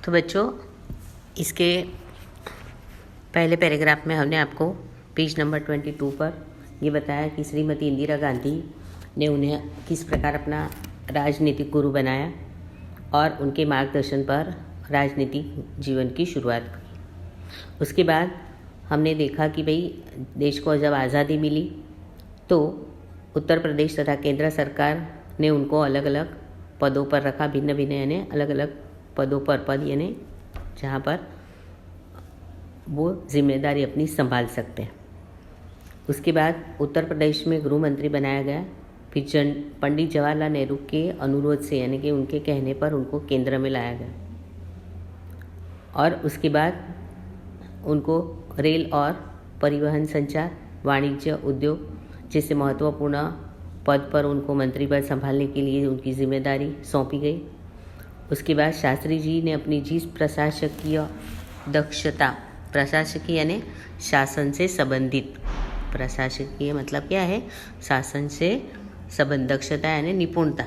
तो बच्चों, इसके पहले पैराग्राफ में हमने आपको पेज नंबर 22 पर ये बताया कि श्रीमती इंदिरा गांधी ने उन्हें किस प्रकार अपना राजनीतिक गुरु बनाया और उनके मार्गदर्शन पर राजनीतिक जीवन की शुरुआत की। उसके बाद हमने देखा कि भाई देश को जब आज़ादी मिली तो उत्तर प्रदेश तथा केंद्र सरकार ने उनको अलग अलग पदों पर रखा, भिन्न भिन्न यानी अलग अलग पदों पर, पद यानी जहाँ पर वो जिम्मेदारी अपनी संभाल सकते हैं। उसके बाद उत्तर प्रदेश में गृह मंत्री बनाया गया। फिर पंडित जवाहरलाल नेहरू के अनुरोध से यानी कि उनके कहने पर उनको केंद्र में लाया गया और उसके बाद उनको रेल और परिवहन, संचार, वाणिज्य, उद्योग जैसे महत्वपूर्ण पद पर उनको मंत्री पद संभालने के लिए उनकी जिम्मेदारी सौंपी गई। उसके बाद शास्त्री जी ने अपनी जिस प्रशासकीय दक्षता, प्रशासकीय यानी शासन से संबंधित, प्रशासकीय मतलब क्या है, शासन से संबंध, दक्षता यानी निपुणता,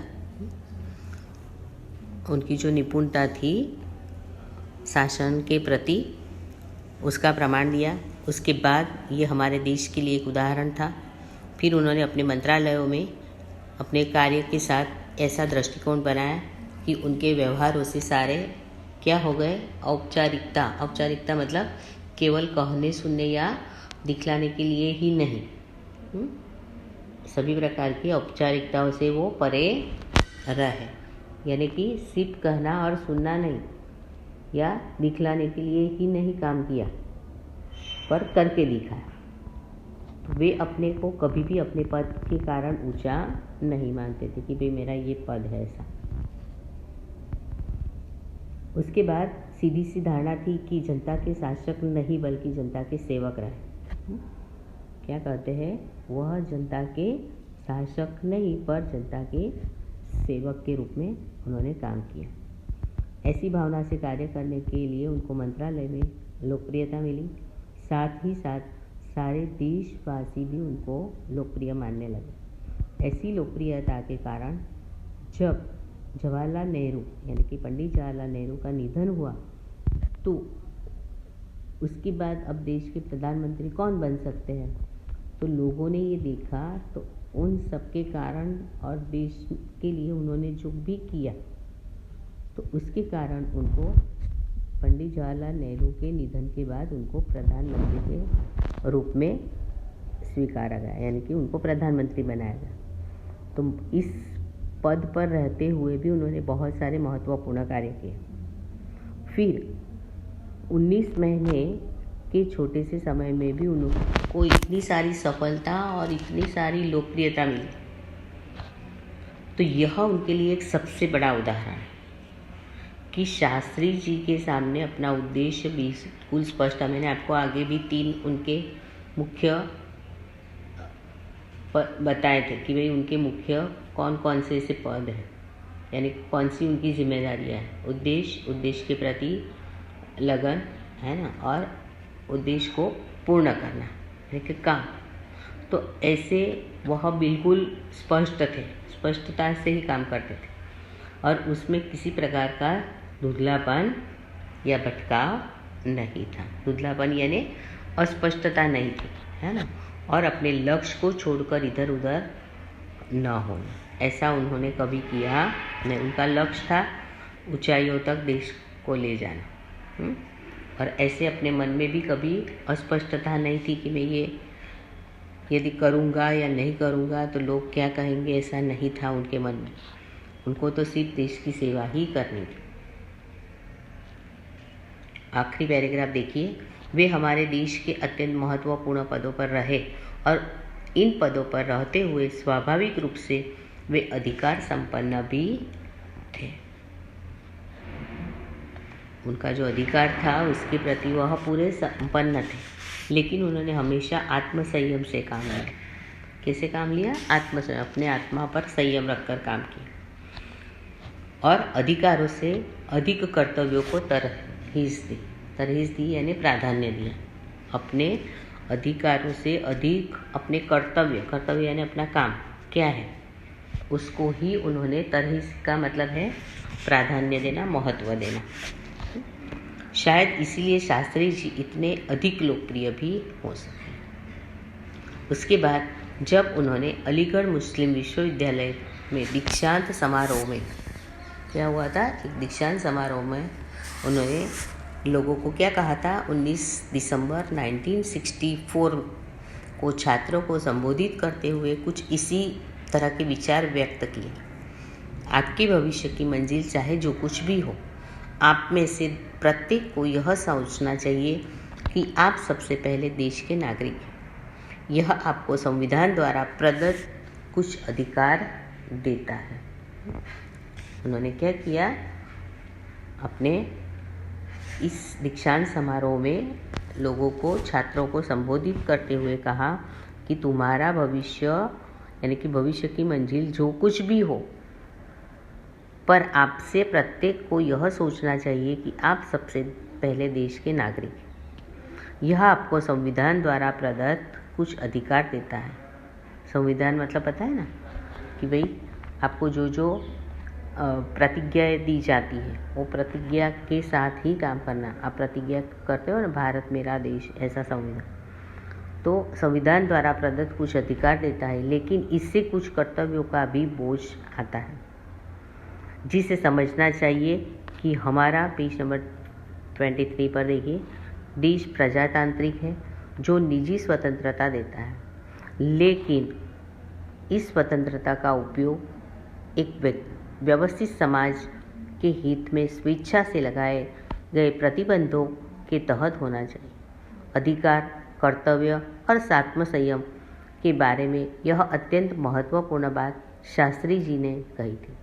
उनकी जो निपुणता थी शासन के प्रति उसका प्रमाण दिया। उसके बाद ये हमारे देश के लिए एक उदाहरण था। फिर उन्होंने अपने मंत्रालयों में अपने कार्य के साथ ऐसा दृष्टिकोण बनाया कि उनके व्यवहारों से सारे क्या हो गए, औपचारिकता। औपचारिकता मतलब केवल कहने सुनने या दिखलाने के लिए ही नहीं, सभी प्रकार की औपचारिकताओं से वो परे रहे, यानी कि सिर्फ कहना और सुनना नहीं या दिखलाने के लिए ही नहीं काम किया पर करके दिखाया। वे अपने को कभी भी अपने पद के कारण ऊंचा नहीं मानते थे कि भाई मेरा ये पद है ऐसा। उसके बाद सीधी सी धारणा थी कि जनता के शासक नहीं बल्कि जनता के सेवक रहे। क्या कहते हैं, वह जनता के शासक नहीं पर जनता के सेवक के रूप में उन्होंने काम किया। ऐसी भावना से कार्य करने के लिए उनको मंत्रालय में लोकप्रियता मिली। साथ ही साथ सारे देशवासी भी उनको लोकप्रिय मानने लगे। ऐसी लोकप्रियता के कारण जब जवाहरलाल नेहरू यानी कि पंडित जवाहरलाल नेहरू का निधन हुआ तो उसके बाद अब देश के प्रधानमंत्री कौन बन सकते हैं, तो लोगों ने ये देखा तो उन सबके कारण और देश के लिए उन्होंने जो भी किया तो उसके कारण उनको पंडित जवाहरलाल नेहरू के निधन के बाद उनको प्रधानमंत्री के रूप में स्वीकारा गया, यानी कि उनको प्रधानमंत्री बनाया गया। तो इस पद पर रहते हुए भी उन्होंने बहुत सारे महत्वपूर्ण कार्य किए। फिर 19 महीने के छोटे से समय में भी उनको इतनी सारी सफलता और इतनी सारी लोकप्रियता मिली, तो यह उनके लिए एक सबसे बड़ा उदाहरण है कि शास्त्री जी के सामने अपना उद्देश्य बिल्कुल स्पष्ट है। मैंने आपको आगे भी 3 उनके मुख्य बताए थे कि भाई उनके मुख्य कौन कौन से ऐसे पद हैं, यानी कौन सी उनकी जिम्मेदारियाँ हैं। उद्देश्य के प्रति लगन है ना, और उद्देश्य को पूर्ण करना यानी कि काम। तो ऐसे वह बिल्कुल स्पष्ट थे, स्पष्टता से ही काम करते थे और उसमें किसी प्रकार का धुंधलापन या भटकाव नहीं था। धुंधलापन यानी अस्पष्टता नहीं थी, है ना, और अपने लक्ष्य को छोड़कर इधर उधर न होना, ऐसा उन्होंने कभी किया नहीं। उनका लक्ष्य था ऊंचाइयों तक देश को ले जाना, और ऐसे अपने मन में भी कभी अस्पष्टता नहीं थी कि मैं ये यदि करूँगा या नहीं करूँगा तो लोग क्या कहेंगे, ऐसा नहीं था उनके मन में। उनको तो सिर्फ देश की सेवा ही करनी थी। आखिरी पैराग्राफ देखिए, वे हमारे देश के अत्यंत महत्वपूर्ण पदों पर रहे और इन पदों पर रहते हुए स्वाभाविक रूप से वे अधिकार संपन्न भी थे। उनका जो अधिकार था उसके प्रति वह पूरे संपन्न थे, लेकिन उन्होंने हमेशा आत्मसंयम से काम लिया। कैसे काम लिया? आत्मसंयम, अपने आत्मा पर संयम रखकर काम किया और अधिकारों से अधिक कर्तव्यों को तरहीज दी यानी प्राधान्य दिया। अपने अधिकारों से अधिक अपने कर्तव्य यानी अपना काम क्या है उसको ही उन्होंने तरहीज का मतलब है प्राधान्य देना, महत्व देना। शायद इसीलिए शास्त्री जी इतने अधिक लोकप्रिय भी हो सके। उसके बाद जब उन्होंने अलीगढ़ मुस्लिम विश्वविद्यालय में दीक्षांत समारोह में, क्या हुआ था, एक दीक्षांत समारोह में उन्होंने लोगों को क्या कहा था, 19 दिसंबर 1964 को छात्रों को संबोधित करते हुए कुछ इसी तरह के विचार व्यक्त किए। आपके भविष्य की मंजिल चाहे जो कुछ भी हो, आप में से प्रत्येक को यह सोचना चाहिए कि आप सबसे पहले देश के नागरिक हैं। यह आपको संविधान द्वारा प्रदत्त कुछ अधिकार देता है। उन्होंने क्या किया, अपने इस दीक्षांत समारोह में लोगों को, छात्रों को संबोधित करते हुए कहा कि तुम्हारा भविष्य, यानी कि भविष्य की मंजिल जो कुछ भी हो, पर आपसे प्रत्येक को यह सोचना चाहिए कि आप सबसे पहले देश के नागरिक हैं। यह आपको संविधान द्वारा प्रदत्त कुछ अधिकार देता है। संविधान मतलब पता है ना, कि भाई आपको जो जो प्रतिज्ञाएं दी जाती है वो प्रतिज्ञा के साथ ही काम करना। आप प्रतिज्ञा करते हो ना, भारत मेरा देश, ऐसा संविधान। तो संविधान द्वारा प्रदत्त कुछ अधिकार देता है, लेकिन इससे कुछ कर्तव्यों का भी बोझ आता है, जिसे समझना चाहिए कि हमारा, पेज नंबर 23 पर देखिए, देश प्रजातांत्रिक है जो निजी स्वतंत्रता देता है, लेकिन इस स्वतंत्रता का उपयोग एक व्यवस्थित समाज के हित में स्वेच्छा से लगाए गए प्रतिबंधों के तहत होना चाहिए। अधिकार, कर्तव्य और आत्मसंयम के बारे में यह अत्यंत महत्वपूर्ण बात शास्त्री जी ने कही थी,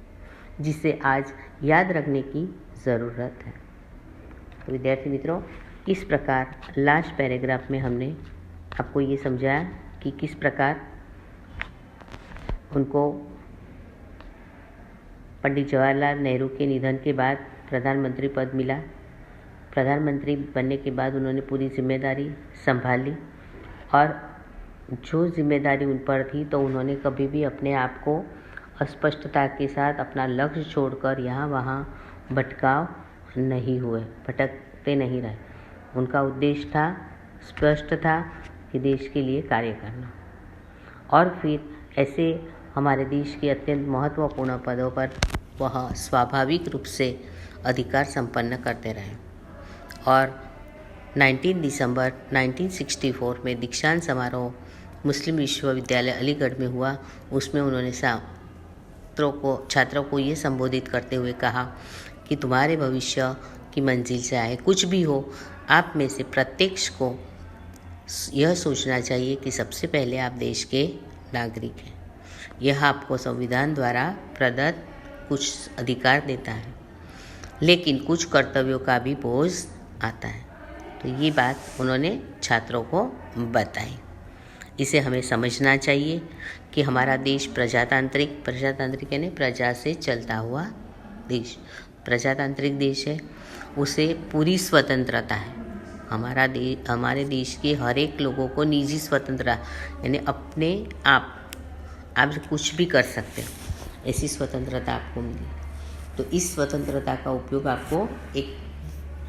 जिसे आज याद रखने की ज़रूरत है। तो विद्यार्थी मित्रों, इस प्रकार लास्ट पैराग्राफ में हमने आपको ये समझाया कि किस प्रकार उनको पंडित जवाहरलाल नेहरू के निधन के बाद प्रधानमंत्री पद मिला। प्रधानमंत्री बनने के बाद उन्होंने पूरी जिम्मेदारी संभाली, और जो जिम्मेदारी उन पर थी तो उन्होंने कभी भी अपने आप को अस्पष्टता के साथ अपना लक्ष्य छोड़कर यहाँ वहाँ भटकाव नहीं हुए, भटकते नहीं रहे। उनका उद्देश्य था, स्पष्ट था कि देश के लिए कार्य करना, और फिर ऐसे हमारे देश के अत्यंत महत्वपूर्ण पदों पर वह स्वाभाविक रूप से अधिकार संपन्न करते रहे। और 19 दिसंबर 1964 में दीक्षांत समारोह मुस्लिम विश्वविद्यालय अलीगढ़ में हुआ। उसमें उन्होंने छात्रों को ये संबोधित करते हुए कहा कि तुम्हारे भविष्य की मंजिल चाहे कुछ भी हो, आप में से प्रत्येक को यह सोचना चाहिए कि सबसे पहले आप देश के नागरिक हैं। यह आपको संविधान द्वारा प्रदत्त कुछ अधिकार देता है, लेकिन कुछ कर्तव्यों का भी बोझ आता है। तो ये बात उन्होंने छात्रों को बताई। इसे हमें समझना चाहिए कि हमारा देश प्रजातांत्रिक यानी प्रजा से चलता हुआ देश, प्रजातांत्रिक देश है। उसे पूरी स्वतंत्रता है। हमारे देश के हर एक लोगों को निजी स्वतंत्रता, यानी अपने आप कुछ भी कर सकते हो, ऐसी स्वतंत्रता आपको मिली। तो इस स्वतंत्रता का उपयोग आपको एक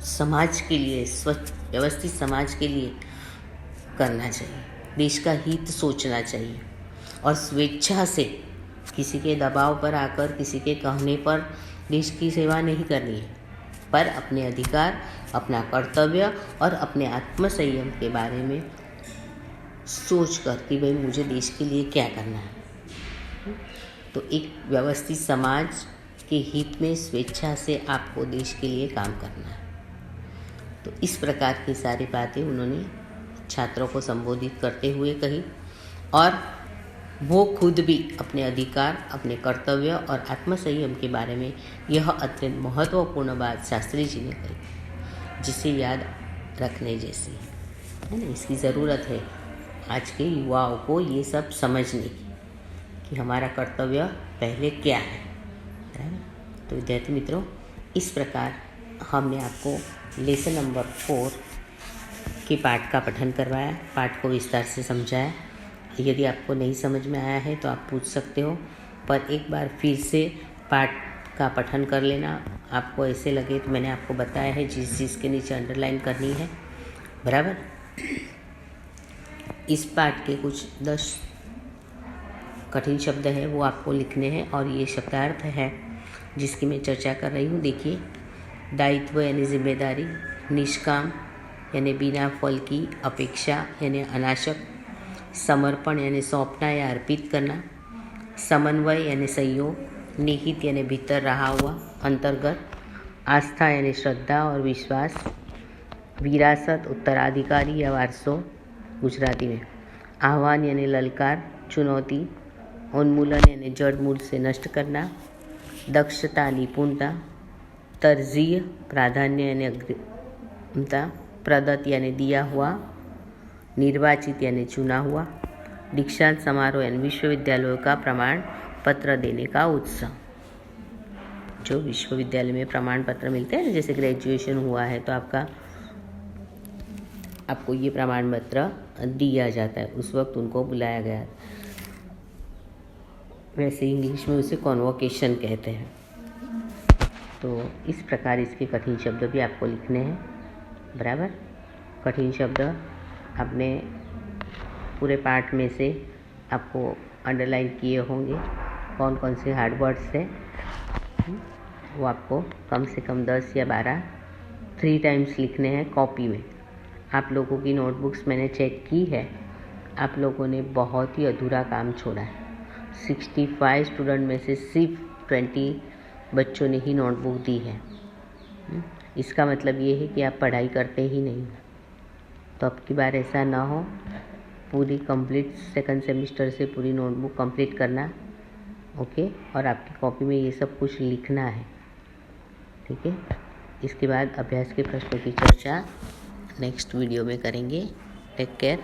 समाज के लिए, व्यवस्थित समाज के लिए करना चाहिए। देश का हित सोचना चाहिए, और स्वेच्छा से किसी के दबाव पर आकर, किसी के कहने पर देश की सेवा नहीं करनी है, पर अपने अधिकार, अपना कर्तव्य और अपने आत्मसंयम के बारे में सोच कर कि भाई मुझे देश के लिए क्या करना है। तो एक व्यवस्थित समाज के हित में स्वेच्छा से आपको देश के लिए काम करना है। तो इस प्रकार की सारी बातें उन्होंने छात्रों को संबोधित करते हुए कही, और वो खुद भी अपने अधिकार, अपने कर्तव्य और आत्मसंयम के बारे में यह अत्यंत महत्वपूर्ण बात शास्त्री जी ने कही, जिसे याद रखने जैसी है ना। इसकी ज़रूरत है आज के युवाओं को ये सब समझने की कि हमारा कर्तव्य पहले क्या है ना। तो विद्यार्थी मित्रों, इस प्रकार हमने आपको लेसन नंबर 4 के पाठ का पठन करवाया, पाठ को विस्तार से समझाया। यदि आपको नहीं समझ में आया है तो आप पूछ सकते हो, पर एक बार फिर से पाठ का पठन कर लेना। आपको ऐसे लगे तो मैंने आपको बताया है जिस चीज़ के नीचे अंडरलाइन करनी है, बराबर। इस पाठ के कुछ 10 कठिन शब्द है वो आपको लिखने हैं और ये शब्दार्थ है जिसकी मैं चर्चा कर रही हूँ। देखिए, दायित्व यानी जिम्मेदारी, निष्काम यानी बिना फल की अपेक्षा यानी अनाशक, समर्पण यानी सौंपना या अर्पित करना, समन्वय यानी सहयोग, निहित यानी भीतर रहा हुआ, अंतर्गत, आस्था यानी श्रद्धा और विश्वास, विरासत उत्तराधिकारी या वारसो गुजराती में, आह्वान यानी ललकार चुनौती, उन्मूलन यानी जड़ मूल से नष्ट करना, दक्षता निपुणता, तरजीह प्राधान्य यानी अग्रिमता, प्रदत्त यानी दिया हुआ, निर्वाचित यानी चुना हुआ, दीक्षांत समारोह यानी विश्वविद्यालयों का प्रमाण पत्र देने का उत्सव। जो विश्वविद्यालय में प्रमाण पत्र मिलते हैं ना, जैसे ग्रेजुएशन हुआ है तो आपको ये प्रमाण पत्र दिया जाता है, उस वक्त उनको बुलाया गया। वैसे इंग्लिश में उसे कॉन्वोकेशन कहते हैं। तो इस प्रकार इसके कठिन शब्द भी आपको लिखने हैं, बराबर। कठिन शब्द आपने पूरे पाठ में से आपको अंडरलाइन किए होंगे। कौन कौन से हार्ड वर्ड्स हैं वो आपको कम से कम 10 या 12 3 टाइम्स लिखने हैं कॉपी में। आप लोगों की नोटबुक्स मैंने चेक की है, आप लोगों ने बहुत ही अधूरा काम छोड़ा है। 65 स्टूडेंट में से सिर्फ 20 बच्चों ने ही नोटबुक दी है। इसका मतलब ये है कि आप पढ़ाई करते ही नहीं। तो अब की बार ऐसा ना हो, पूरी कंप्लीट सेकंड सेमेस्टर से पूरी नोटबुक कंप्लीट करना, ओके। और आपकी कॉपी में ये सब कुछ लिखना है, ठीक है। इसके बाद अभ्यास के प्रश्नों की चर्चा नेक्स्ट वीडियो में करेंगे। Take care.